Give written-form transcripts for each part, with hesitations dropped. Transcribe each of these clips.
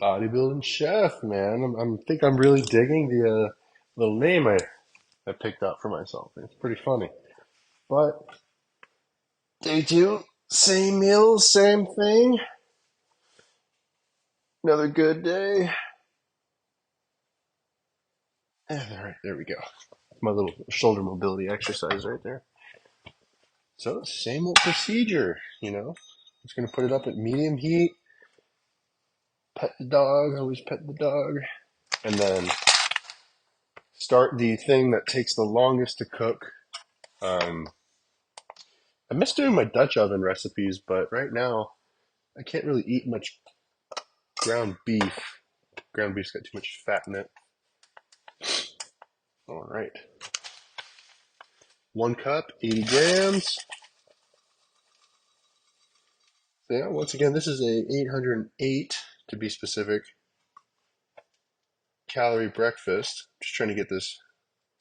Bodybuilding chef, man. Think I'm really digging the little name I picked out for myself. It's pretty funny. But day two, same meals, same thing. Another good day. All right, there we go. My little shoulder mobility exercise right there. So same old procedure, Just gonna put it up at medium heat. Pet the dog. Always pet the dog, and then start the thing that takes the longest to cook. Um, I miss doing my Dutch oven recipes, but right now I can't really eat much ground beef. Ground beef's got too much fat in it. All right. 1 cup, 80 grams. So yeah, once again, this is a 808 to be specific calorie breakfast. Just trying to get this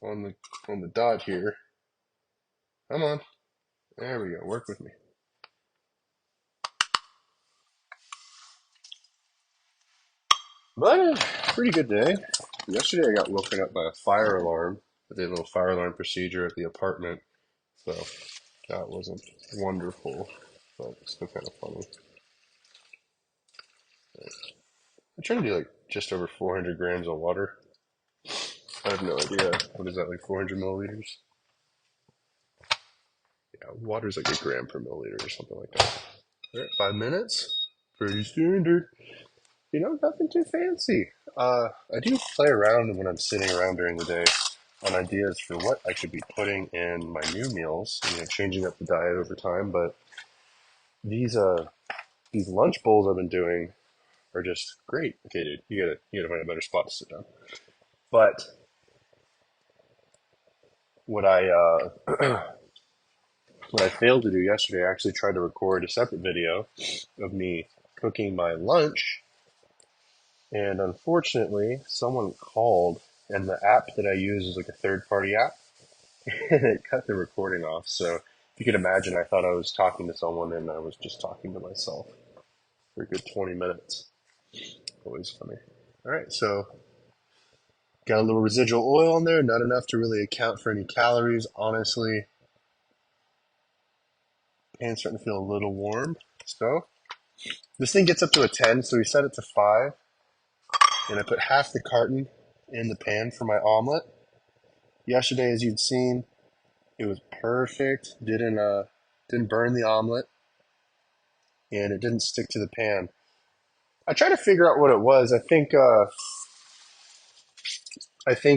on the dot here. Come on. There we go. Work with me. But pretty good day. Yesterday I got woken up by a fire alarm. I did a little fire alarm procedure at the apartment. So that wasn't wonderful, but still kind of funny. I'm trying to do like just over 400 grams of water. I have no idea. What is that, like 400 milliliters? Yeah, water's like a gram per milliliter or something like that. All right, 5 minutes. Pretty standard. Nothing too fancy. I do play around when I'm sitting around during the day on ideas for what I should be putting in my new meals, changing up the diet over time. But these these lunch bowls I've been doing are just great. Okay, dude, you gotta find a better spot to sit down. But what I what I failed to do yesterday, I actually tried to record a separate video of me cooking my lunch, and unfortunately, someone called, and the app that I use is like a third-party app, and it cut the recording off. So if you could imagine, I thought I was talking to someone, and I was just talking to myself for a good 20 minutes. Always funny. All right, so got a little residual oil in there, not enough to really account for any calories, honestly. Pan's starting to feel a little warm. So this thing gets up to a 10, so we set it to 5. And I put half the carton in the pan for my omelet. Yesterday, as you'd seen, it was perfect. Didn't burn the omelet, and it didn't stick to the pan. I tried to figure out what it was. I think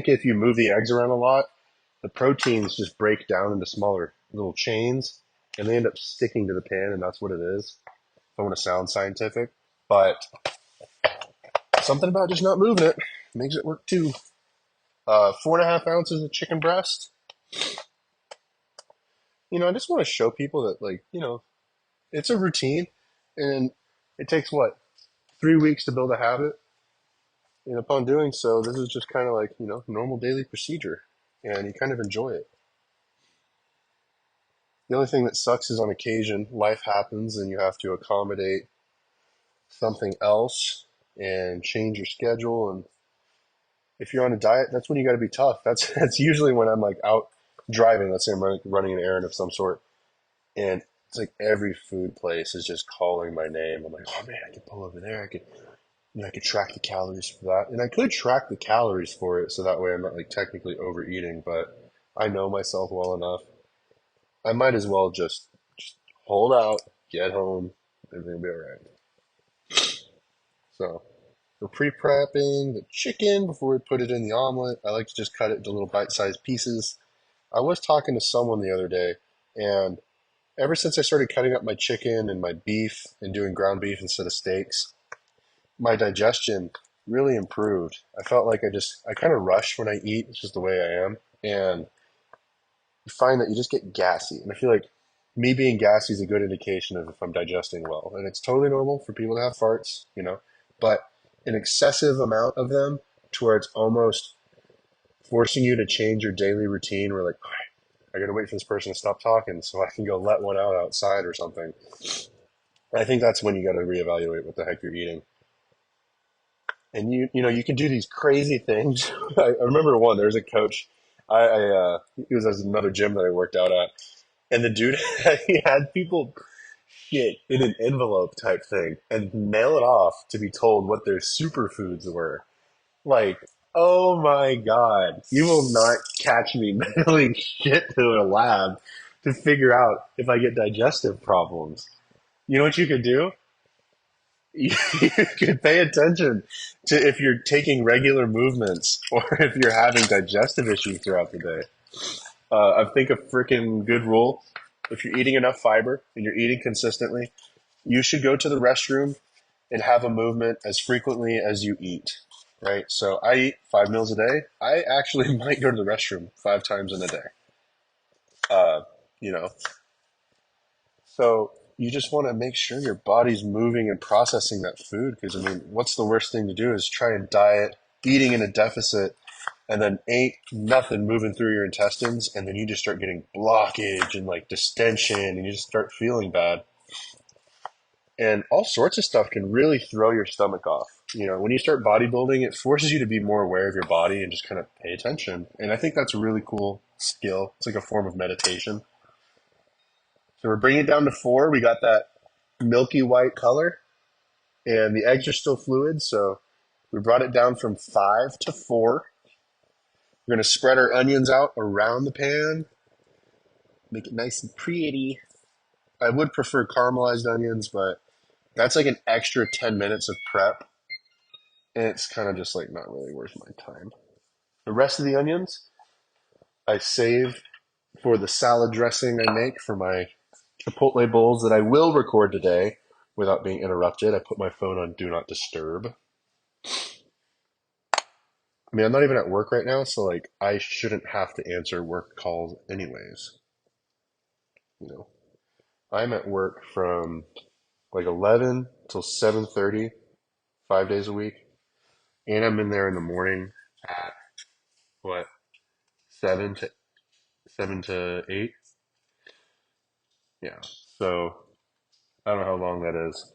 if you move the eggs around a lot, the proteins just break down into smaller little chains, and they end up sticking to the pan, and that's what it is. I want to sound scientific, but something about just not moving it makes it work too. 4.5 ounces of chicken breast. I just want to show people that, it's a routine, and it takes what, 3 weeks to build a habit. And upon doing so, this is just kind of like, normal daily procedure, and you kind of enjoy it. The only thing that sucks is on occasion, life happens and you have to accommodate something else and change your schedule. And if you're on a diet, that's when you got to be tough. That's usually when I'm like out driving. Let's say I'm running an errand of some sort, and it's like every food place is just calling my name. I'm like, oh man, I could pull over there. I could track the calories for that, and I could track the calories for it, so that way I'm not like technically overeating. But I know myself well enough. I might as well just hold out, get home, everything will be all right. So we're pre-prepping the chicken before we put it in the omelet. I like to just cut it into little bite-sized pieces. I was talking to someone the other day, and ever since I started cutting up my chicken and my beef and doing ground beef instead of steaks, my digestion really improved. I felt like I kind of rush when I eat. It's just the way I am. And you find that you just get gassy. And I feel like me being gassy is a good indication of if I'm digesting well. And it's totally normal for people to have farts, but an excessive amount of them to where it's almost forcing you to change your daily routine. We're like, all right, I got to wait for this person to stop talking so I can go let one out outside or something. I think that's when you got to reevaluate what the heck you're eating. And you can do these crazy things. I remember one. There was a coach. He was at another gym that I worked out at, and the dude he had people shit in an envelope type thing and mail it off to be told what their superfoods were. Like, oh my god, you will not catch me mailing shit to a lab to figure out if I get digestive problems. You know what you could do? You could pay attention to if you're taking regular movements or if you're having digestive issues throughout the day. I think a freaking good rule: if you're eating enough fiber and you're eating consistently, you should go to the restroom and have a movement as frequently as you eat. Right? So I eat 5 meals a day. I actually might go to the restroom 5 times in a day. Uh, you know, So you just want to make sure your body's moving and processing that food because I mean, what's the worst thing to do is try and diet, eating in a deficit, and then ain't nothing moving through your intestines, and then you just start getting blockage and like distension, and you just start feeling bad, and all sorts of stuff can really throw your stomach off. When you start bodybuilding, it forces you to be more aware of your body and just kind of pay attention. And I think that's a really cool skill. It's like a form of meditation. So we're bringing it down to 4. We got that milky white color, and the eggs are still fluid. So we brought it down from 5 to 4. We're going to spread our onions out around the pan, make it nice and pretty. I would prefer caramelized onions, but that's like an extra 10 minutes of prep, and it's kind of just like not really worth my time. The rest of the onions I save for the salad dressing I make for my Chipotle bowls that I will record today without being interrupted. I put my phone on Do Not Disturb. I mean, I'm not even at work right now, so like I shouldn't have to answer work calls anyways. You know, I'm at work from like 11 till 7:30, 5 days a week, and I'm in there in the morning at what 7 to 8. Yeah, so I don't know how long that is.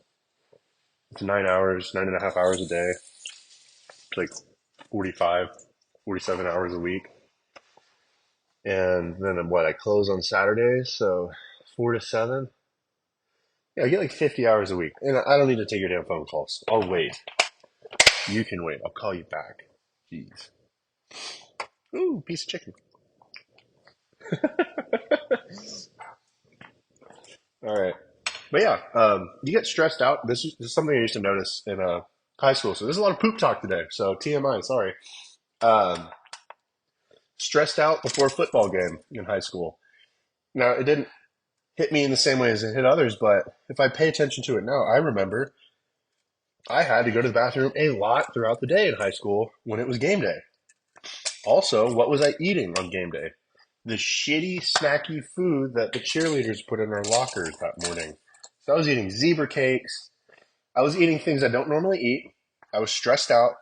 It's 9 hours, 9.5 hours a day. It's like 45, 47 hours a week. And then what? I close on Saturdays, so 4 to 7. Yeah, I get like 50 hours a week. And I don't need to take your damn phone calls. I'll wait. You can wait. I'll call you back. Jeez. Ooh, piece of chicken. All right. But yeah, you get stressed out. This is something I used to notice in high school. So there's a lot of poop talk today. So TMI, sorry. Um, Stressed out before a football game in high school. Now, it didn't hit me in the same way as it hit others, but if I pay attention to it now, I remember I had to go to the bathroom a lot throughout the day in high school when it was game day. Also, what was I eating on game day? The shitty, snacky food that the cheerleaders put in our lockers that morning. So I was eating zebra cakes. I was eating things I don't normally eat. I was stressed out.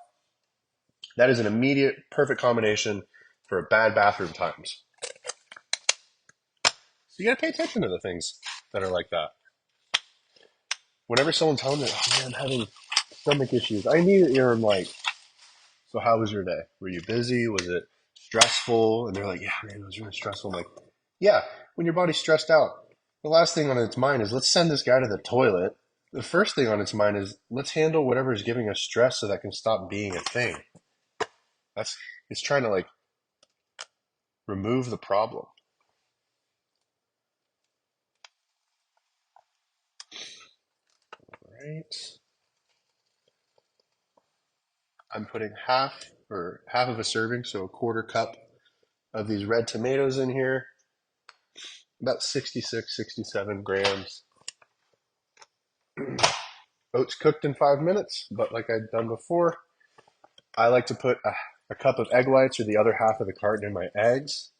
That is an immediate, perfect combination for bad bathroom times. So you gotta pay attention to the things that are like that. Whenever someone tells me, oh man, I'm having stomach issues, I immediately am like, so how was your day? Were you busy? Was it stressful? And they're like, yeah, man, it was really stressful. I'm like, yeah, when your body's stressed out, the last thing on its mind is let's send this guy to the toilet. The first thing on its mind is let's handle whatever is giving us stress so that can stop being a thing. That's it's trying to like remove the problem. Right. I'm putting half of a serving, so a quarter cup of these red tomatoes in here. About 66, 67 grams. Oats cooked in 5 minutes, but like I'd done before, I like to put a cup of egg whites or the other half of the carton in my eggs.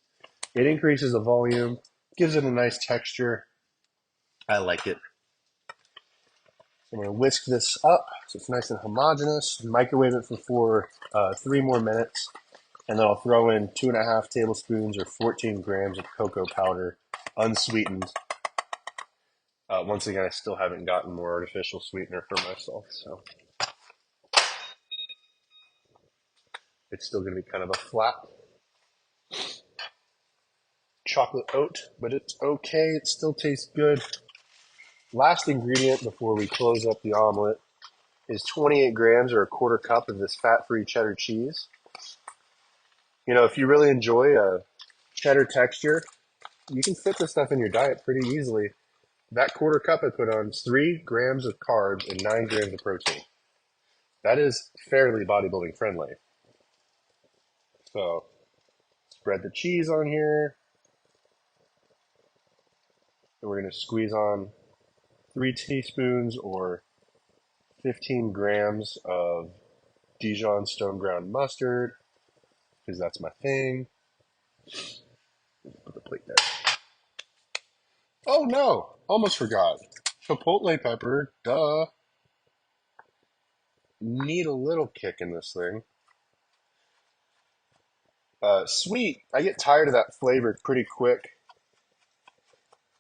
It increases the volume, gives it a nice texture. I like it. I'm going to whisk this up so it's nice and homogeneous. Microwave it for 3 more minutes, and then I'll throw in 2.5 tablespoons or 14 grams of cocoa powder, unsweetened. Once again, I still haven't gotten more artificial sweetener for myself. So It's still going to be kind of a flat chocolate oat, but it's okay. It still tastes good. Last ingredient before we close up the omelet is 28 grams or a quarter cup of this fat-free cheddar cheese. You know, if you really enjoy a cheddar texture, you can fit this stuff in your diet pretty easily. That quarter cup I put on is 3 grams of carbs and 9 grams of protein. That is fairly bodybuilding friendly. So spread the cheese on here. And we're going to squeeze on 3 teaspoons or 15 grams of Dijon stone ground mustard, because that's my thing. Put the plate there. Oh no, almost forgot. Chipotle pepper, duh. Need a little kick in this thing. Sweet, I get tired of that flavor pretty quick,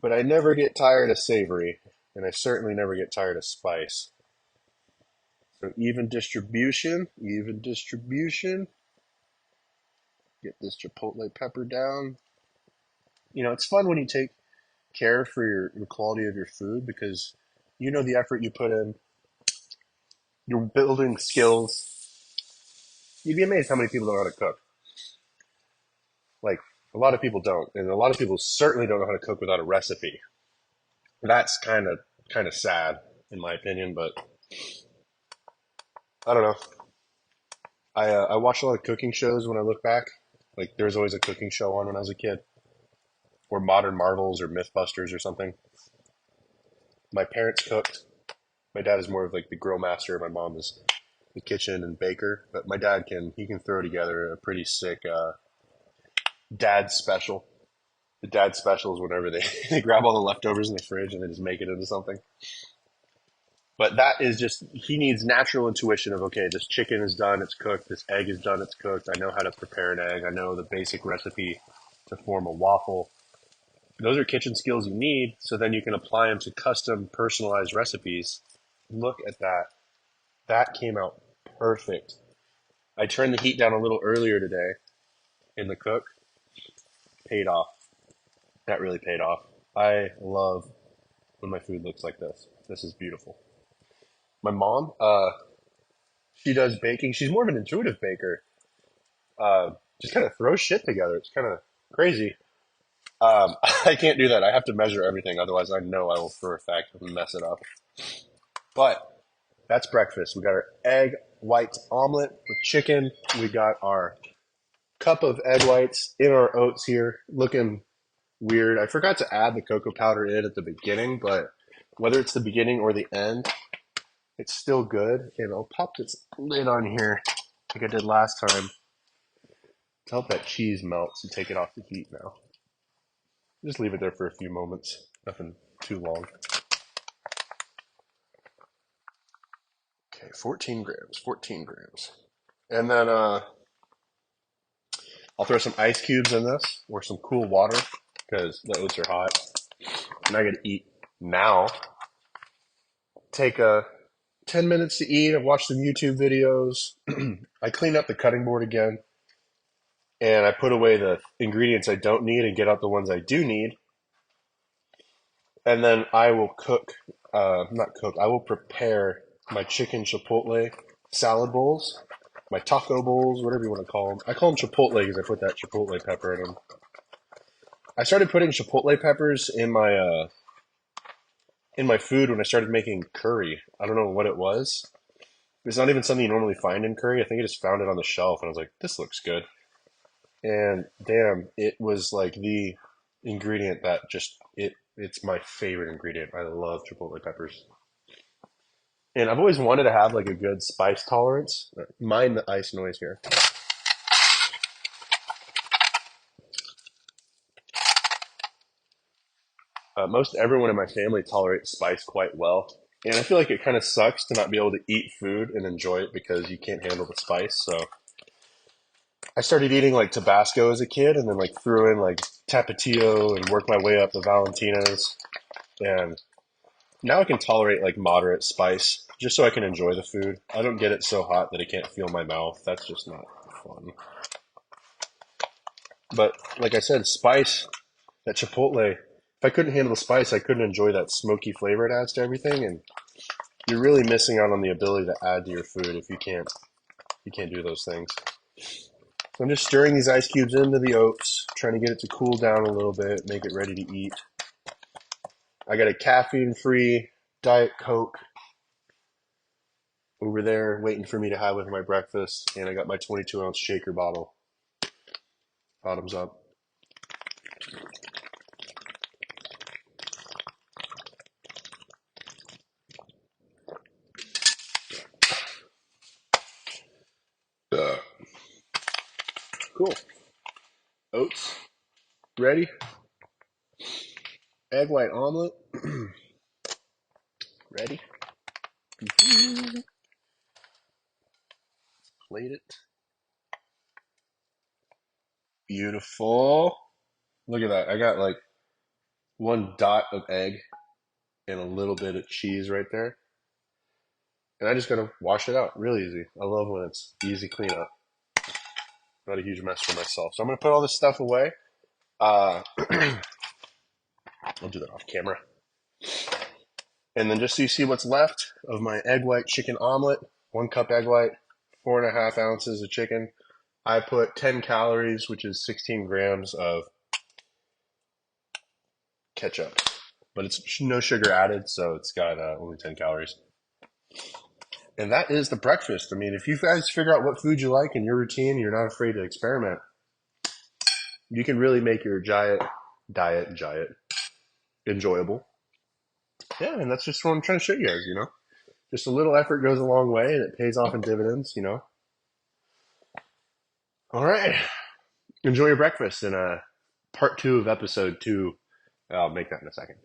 but I never get tired of savory, and I certainly never get tired of spice. So even distribution, even distribution. Get this chipotle pepper down. You know, it's fun when you take care for your quality of your food because you know the effort you put in. You're building skills. You'd be amazed how many people don't know how to cook. Like, a lot of people don't, and a lot of people certainly don't know how to cook without a recipe. That's kind of sad, in my opinion, but I don't know. I watch a lot of cooking shows when I look back. Like, there was always a cooking show on when I was a kid, or Modern Marvels or Mythbusters or something. My parents cooked. My dad is more of like the grill master. My mom is the kitchen and baker. But my dad can throw together a pretty sick dad special. The dad special is whenever they, they grab all the leftovers in the fridge and they just make it into something. But that is just, he needs natural intuition of, okay, this chicken is done, it's cooked. This egg is done, it's cooked. I know how to prepare an egg. I know the basic recipe to form a waffle. Those are kitchen skills you need, so then you can apply them to custom, personalized recipes. Look at that. That came out perfect. I turned the heat down a little earlier today in the cook. Paid off. That really paid off. I love when my food looks like this. This is beautiful. My mom, she does baking. She's more of an intuitive baker. Just kind of throws shit together. It's kind of crazy. I can't do that. I have to measure everything. Otherwise, I know I will, for a fact, mess it up. But that's breakfast. We got our egg white omelet with chicken. We got our cup of egg whites in our oats here, looking weird. I forgot to add the cocoa powder in at the beginning, but whether it's the beginning or the end, it's still good. And I'll pop this lid on here like I did last time to help that cheese melt and take it off the heat now. Just leave it there for a few moments. Nothing too long. Okay, 14 grams, 14 grams. And then I'll throw some ice cubes in this or some cool water because the oats are hot. I'm not going to eat now. Take 10 minutes to eat. I've watched some YouTube videos. I clean up the cutting board again. And I put away the ingredients I don't need and get out the ones I do need. And then I will I will prepare my chicken chipotle salad bowls, my taco bowls, whatever you want to call them. I call them chipotle because I put that chipotle pepper in them. I started putting chipotle peppers in my food when I started making curry. I don't know what it was. It's not even something you normally find in curry. I think I just found it on the shelf and I was like, this looks good. And damn, it was like the ingredient that it's my favorite ingredient. I love chipotle peppers. And I've always wanted to have like a good spice tolerance. Mind the ice noise here. Most everyone in my family tolerates spice quite well. And I feel like it kind of sucks to not be able to eat food and enjoy it because you can't handle the spice. So I started eating like Tabasco as a kid and then like threw in like Tapatio and worked my way up to Valentina's. And now I can tolerate like moderate spice just so I can enjoy the food. I don't get it so hot that I can't feel my mouth. That's just not. fun. But like I said, spice, that chipotle, if I couldn't handle the spice, I couldn't enjoy that smoky flavor it adds to everything. And you're really missing out on the ability to add to your food if you can't do those things. So I'm just stirring these ice cubes into the oats, trying to get it to cool down a little bit, make it ready to eat. I got a caffeine-free Diet Coke over there waiting for me to have with my breakfast, and I got my 22-ounce shaker bottle. Bottoms up. Cool. Oats. Ready? Egg white omelet. Ready? Plate it. Beautiful. Look at that. I got like one dot of egg and a little bit of cheese right there. And I just gotta wash it out. Real easy. I love when it's easy cleanup. Not a huge mess for myself. So I'm gonna put all this stuff away. I'll do that off camera. And then just so you see what's left of my egg white chicken omelet, 1 cup egg white, 4.5 ounces of chicken. I put 10 calories, which is 16 grams of ketchup. But it's no sugar added, so it's got only 10 calories. And that is the breakfast. I mean, if you guys figure out what food you like in your routine, you're not afraid to experiment, you can really make your diet enjoyable. Yeah, and that's just what I'm trying to show you guys, Just a little effort goes a long way, and it pays off in dividends. All right. Enjoy your breakfast in part 2 of episode 2. I'll make that in a second.